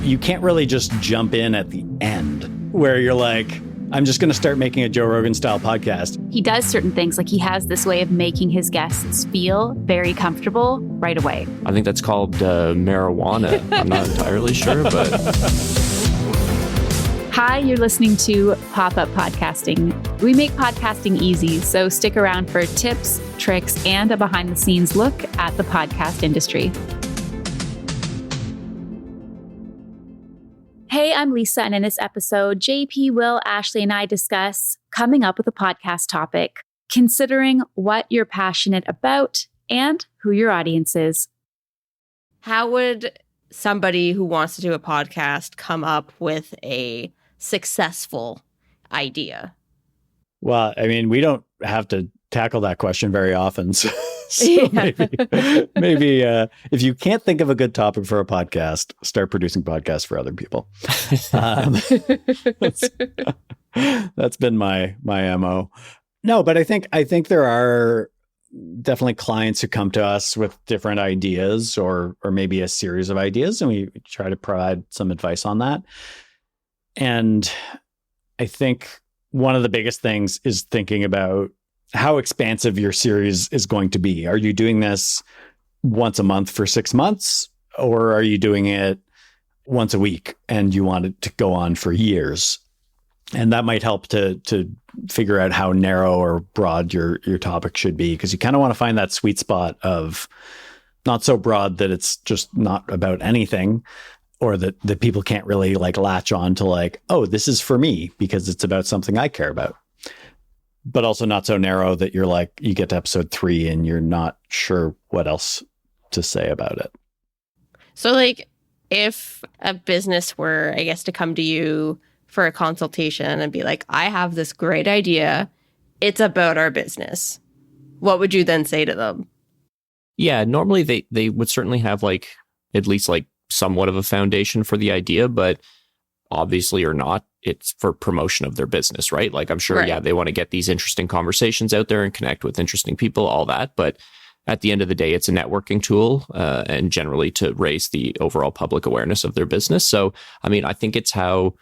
you can't really just jump in at the end where you're like, I'm just going to start making a Joe Rogan style podcast. He does certain things, like he has this way of making his guests feel very comfortable right away. I think that's called marijuana. I'm not entirely sure, but... Hi, you're listening to Pop-Up Podcasting. We make podcasting easy, so stick around for tips, tricks, and a behind-the-scenes look at the podcast industry. Hey, I'm Lisa, and in this episode, JP, Will, Ashlee, and I discuss coming up with a podcast topic, considering what you're passionate about and who your audience is. How would somebody who wants to do a podcast come up with a successful idea? Well, I mean, we don't have to tackle that question very often. So maybe if you can't think of a good topic for a podcast, start producing podcasts for other people. That's been my MO. No, but I think there are definitely clients who come to us with different ideas or maybe a series of ideas, and we try to provide some advice on that. And I think one of the biggest things is thinking about how expansive your series is going to be. Are you doing this once a month for 6 months, or are you doing it once a week and you want it to go on for years? And that might help to figure out how narrow or broad your topic should be, because you kind of want to find that sweet spot of not so broad that it's just not about anything, or that people can't really like latch on to like, oh, this is for me because it's about something I care about. But also not so narrow that you're like, you get to episode 3 and you're not sure what else to say about it. So like if a business were, I guess, to come to you for a consultation and be like, I have this great idea, it's about our business, what would you then say to them? Yeah, normally they would certainly have like at least like somewhat of a foundation for the idea, but obviously or not, it's for promotion of their business, right? Like I'm sure, right. Yeah, they want to get these interesting conversations out there and connect with interesting people, all that. But at the end of the day, it's a networking tool and generally to raise the overall public awareness of their business. So, I mean, I think it's how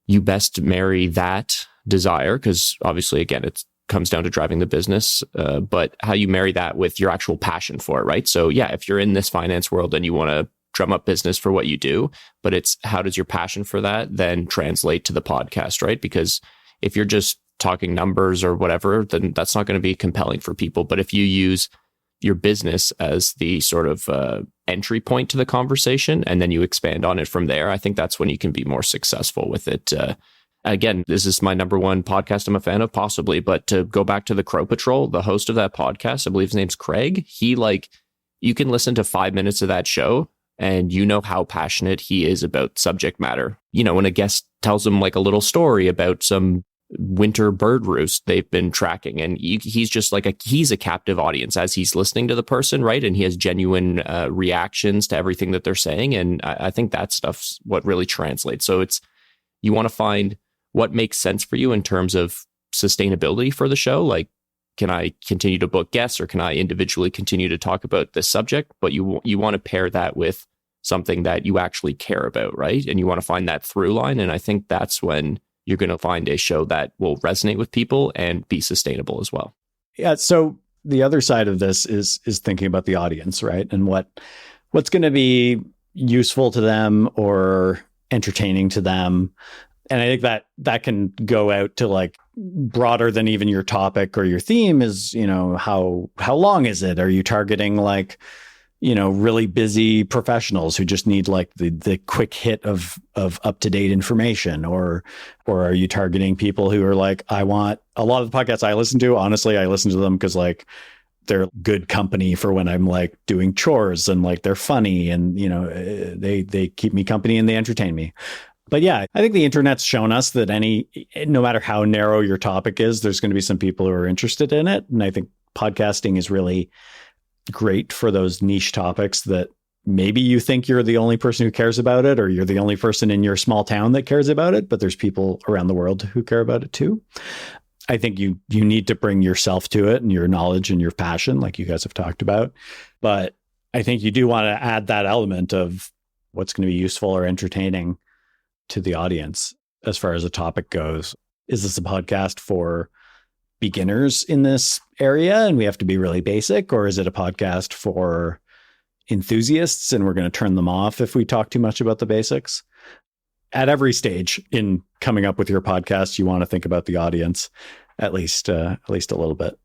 you best marry that desire, because obviously, again, it comes down to driving the business, but how you marry that with your actual passion for it, right? So yeah, if you're in this finance world and you want to drum up business for what you do, but it's how does your passion for that then translate to the podcast, right? Because if you're just talking numbers or whatever, then that's not going to be compelling for people. But if you use your business as the sort of entry point to the conversation and then you expand on it from there, I think that's when you can be more successful with it. Again, this is my number one podcast I'm a fan of, possibly, but to go back to the Crow Patrol, the host of that podcast, I believe his name's Craig. You can listen to 5 minutes of that show and you know how passionate he is about subject matter. You know, when a guest tells him like a little story about some winter bird roost they've been tracking, and he's just like he's a captive audience as he's listening to the person, right? And he has genuine reactions to everything that they're saying. And I think that stuff's what really translates. So you want to find what makes sense for you in terms of sustainability for the show. Like, can I continue to book guests, or can I individually continue to talk about this subject? But you want to pair that with something that you actually care about, right? And you want to find that through line. And I think that's when you're going to find a show that will resonate with people and be sustainable as well. Yeah. So the other side of this is thinking about the audience, right? And what's going to be useful to them or entertaining to them. And I think that can go out to like broader than even your topic or your theme is, you know, how long is it? Are you targeting like, you know, really busy professionals who just need like the quick hit of up-to-date information, or are you targeting people who are like, I want a lot of the podcasts I listen to, honestly, I listen to them because like they're good company for when I'm like doing chores, and like they're funny, and you know, they keep me company and they entertain me. But yeah, I think the internet's shown us that no matter how narrow your topic is, there's going to be some people who are interested in it. And I think podcasting is really great for those niche topics that maybe you think you're the only person who cares about it, or you're the only person in your small town that cares about it, but there's people around the world who care about it too. I think you need to bring yourself to it and your knowledge and your passion, like you guys have talked about. But I think you do want to add that element of what's going to be useful or entertaining to the audience as far as a topic goes. Is this a podcast for beginners in this area and we have to be really basic, or is it a podcast for enthusiasts and we're going to turn them off if we talk too much about the basics? At every stage in coming up with your podcast, you want to think about the audience at least a little bit.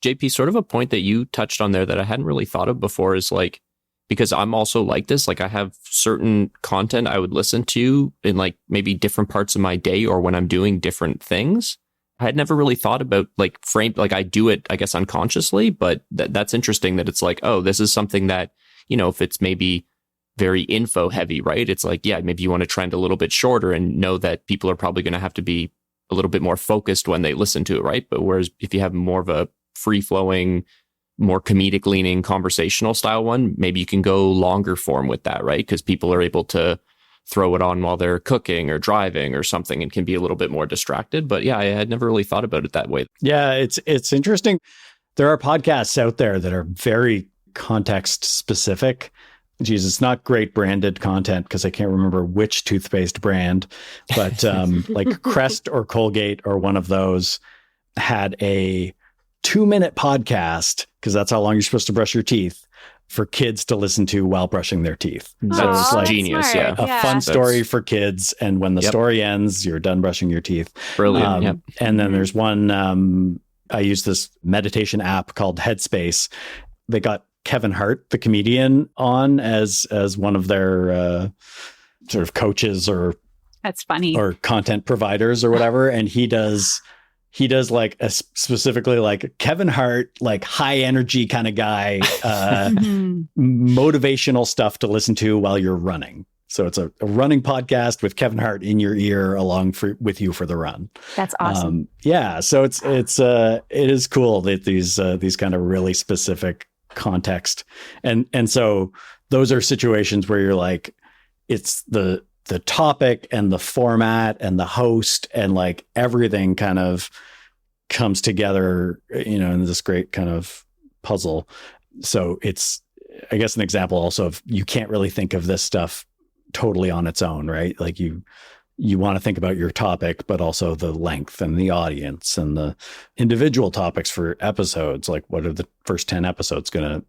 JP, sort of a point that you touched on there that I hadn't really thought of before is like, because I'm also like this, like I have certain content I would listen to in like maybe different parts of my day or when I'm doing different things. I had never really thought about like I do it, I guess, unconsciously, but that's interesting that it's like, oh, this is something that, you know, if it's maybe very info heavy, right? It's like, yeah, maybe you want to trend a little bit shorter and know that people are probably going to have to be a little bit more focused when they listen to it, right? But whereas if you have more of a free flowing, more comedic leaning conversational style one, maybe you can go longer form with that, right? Because people are able to throw it on while they're cooking or driving or something and can be a little bit more distracted. But yeah, I had never really thought about it that way. Yeah, it's interesting. There are podcasts out there that are very context specific. Geez, it's not great branded content because I can't remember which toothpaste brand, but like Crest or Colgate or one of those had a 2-minute podcast, because that's how long you're supposed to brush your teeth, for kids to listen to while brushing their teeth. So it's like genius, smart. a fun story for kids. And when the story ends, you're done brushing your teeth. Brilliant. And then there's one, I use this meditation app called Headspace. They got Kevin Hart, the comedian, on as one of their sort of coaches or That's funny. or content providers or whatever. And he does like a specifically like Kevin Hart, like high energy kind of guy, motivational stuff to listen to while you're running. So it's a running podcast with Kevin Hart in your ear with you for the run. That's awesome. Yeah. So it is cool that these kind of really specific context. And so those are situations where you're like, it's the topic and the format and the host and like everything kind of comes together, you know, in this great kind of puzzle. So it's, I guess, an example also of you can't really think of this stuff totally on its own, right? Like you want to think about your topic, but also the length and the audience and the individual topics for episodes. Like what are the first 10 episodes going to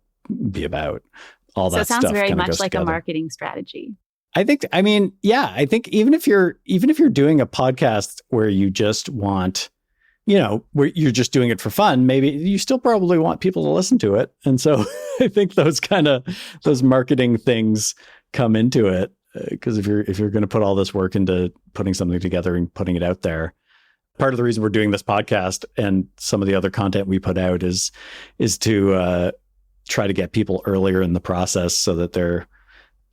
be about? All that stuff. So it sounds very much like together. a marketing strategy. I think even if you're doing a podcast where you just want, you know, where you're just doing it for fun, maybe you still probably want people to listen to it. And so I think those marketing things come into it, because if you're going to put all this work into putting something together and putting it out there, part of the reason we're doing this podcast and some of the other content we put out is to try to get people earlier in the process so that they're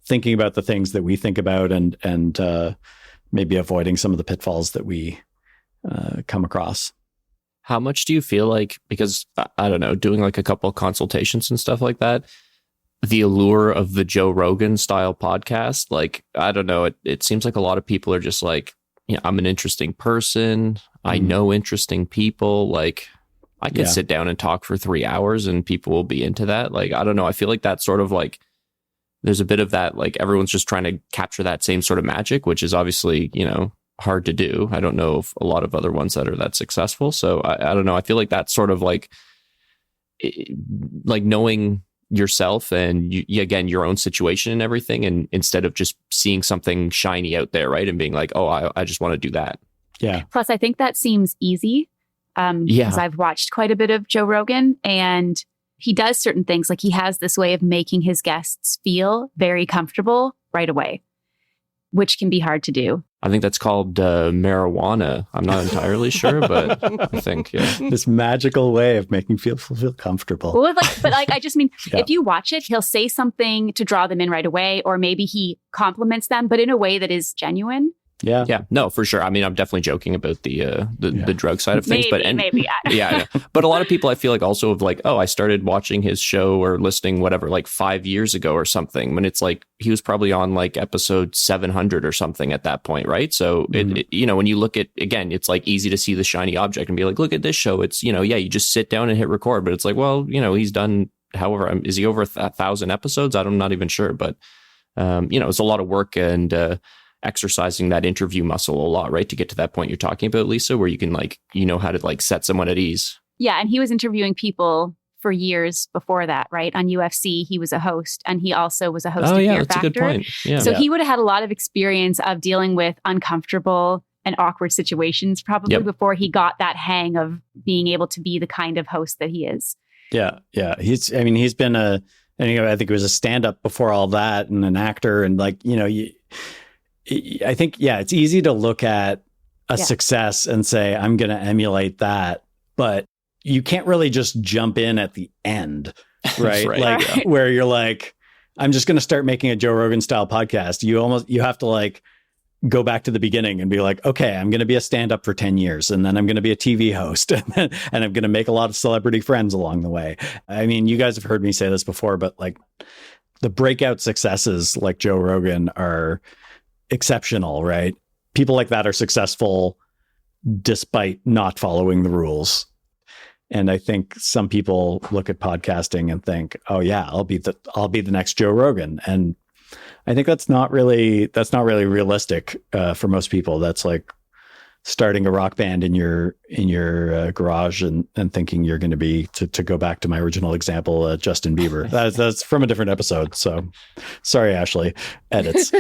thinking about the things that we think about and maybe avoiding some of the pitfalls that we come across. How much do you feel like, because I don't know, doing like a couple of consultations and stuff like that, the allure of the Joe Rogan style podcast, like, I don't know, it seems like a lot of people are just like, you know, I'm an interesting person. I know interesting people. Like I could sit down and talk for 3 hours and people will be into that. Like, I don't know. I feel like that's sort of like, there's a bit of that, like everyone's just trying to capture that same sort of magic, which is obviously, you know, hard to do. I don't know of a lot of other ones that are that successful. So I don't know. I feel like that's sort of like knowing yourself and again, your own situation and everything. And instead of just seeing something shiny out there, right. And being like, oh, I just want to do that. Yeah. Plus, I think that seems easy. Because I've watched quite a bit of Joe Rogan and he does certain things. Like he has this way of making his guests feel very comfortable right away, which can be hard to do. I think that's called marijuana. I'm not entirely sure, but I think, this magical way of making people feel comfortable. Well, I just mean, if you watch it, he'll say something to draw them in right away, or maybe he compliments them, but in a way that is genuine. Yeah. Yeah. No, for sure. I mean, I'm definitely joking about the drug side of things, maybe. Yeah. But a lot of people I feel like also have like, oh, I started watching his show or listening, whatever, like 5 years ago or something, when it's like, he was probably on like episode 700 or something at that point. Right. So, it, you know, when you look at, again, it's like easy to see the shiny object and be like, look at this show. It's, you know, you just sit down and hit record, but it's like, well, you know, he's done, however, is he over 1,000 episodes? I'm not even sure, but it's a lot of work and exercising that interview muscle a lot, right? To get to that point you're talking about, Lisa, where you can how to set someone at ease. Yeah. And he was interviewing people for years before that, right? On UFC, he was a host, and he also was a host of Fear that's Factor. A good point. Yeah. So he would have had a lot of experience of dealing with uncomfortable and awkward situations probably before he got that hang of being able to be the kind of host that he is. Yeah. Yeah. He's been I think he was a stand-up before all that, and an actor, and I think, it's easy to look at a success and say, I'm going to emulate that, but you can't really just jump in at the end, right? Right. Where you're like, I'm just going to start making a Joe Rogan style podcast. You have to go back to the beginning and be like, okay, I'm going to be a stand-up for 10 years, and then I'm going to be a TV host, and I'm going to make a lot of celebrity friends along the way. I mean, you guys have heard me say this before, but the breakout successes like Joe Rogan are exceptional, right? People like that are successful despite not following the rules. And I think some people look at podcasting and think, oh yeah, I'll be the next Joe Rogan. And I think that's not really realistic for most people. That's like starting a rock band in your garage and thinking you're going to be, to go back to my original example, Justin Bieber. That's from a different episode. So sorry, Ashlee, edits.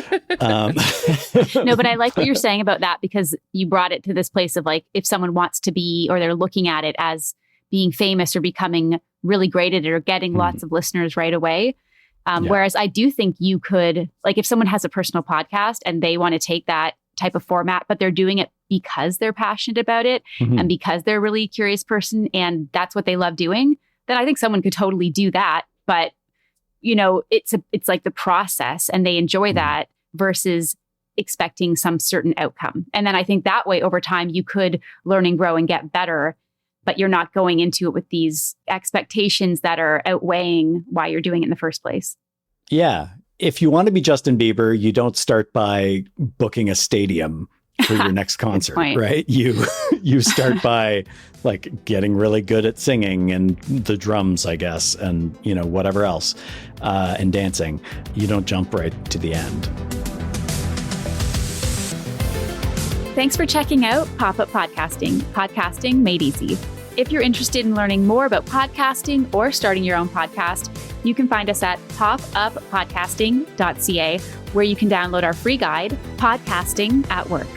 No, but I like what you're saying about that, because you brought it to this place of if someone wants to be, or they're looking at it as being famous or becoming really great at it or getting lots of listeners right away. Whereas I do think you could, if someone has a personal podcast and they want to take that type of format, but they're doing it because they're passionate about it and because they're a really curious person and that's what they love doing, then I think someone could totally do that. But, it's like the process, and they enjoy that versus expecting some certain outcome. And then I think that way over time you could learn and grow and get better, but you're not going into it with these expectations that are outweighing why you're doing it in the first place. Yeah. If you want to be Justin Bieber, you don't start by booking a stadium for your next concert, right? You start by getting really good at singing and the drums, I guess, and whatever else, and dancing. You don't jump right to the end. Thanks for checking out Pop-Up Podcasting, podcasting made easy. If you're interested in learning more about podcasting or starting your own podcast, you can find us at popuppodcasting.ca, where you can download our free guide, Podcasting at Work.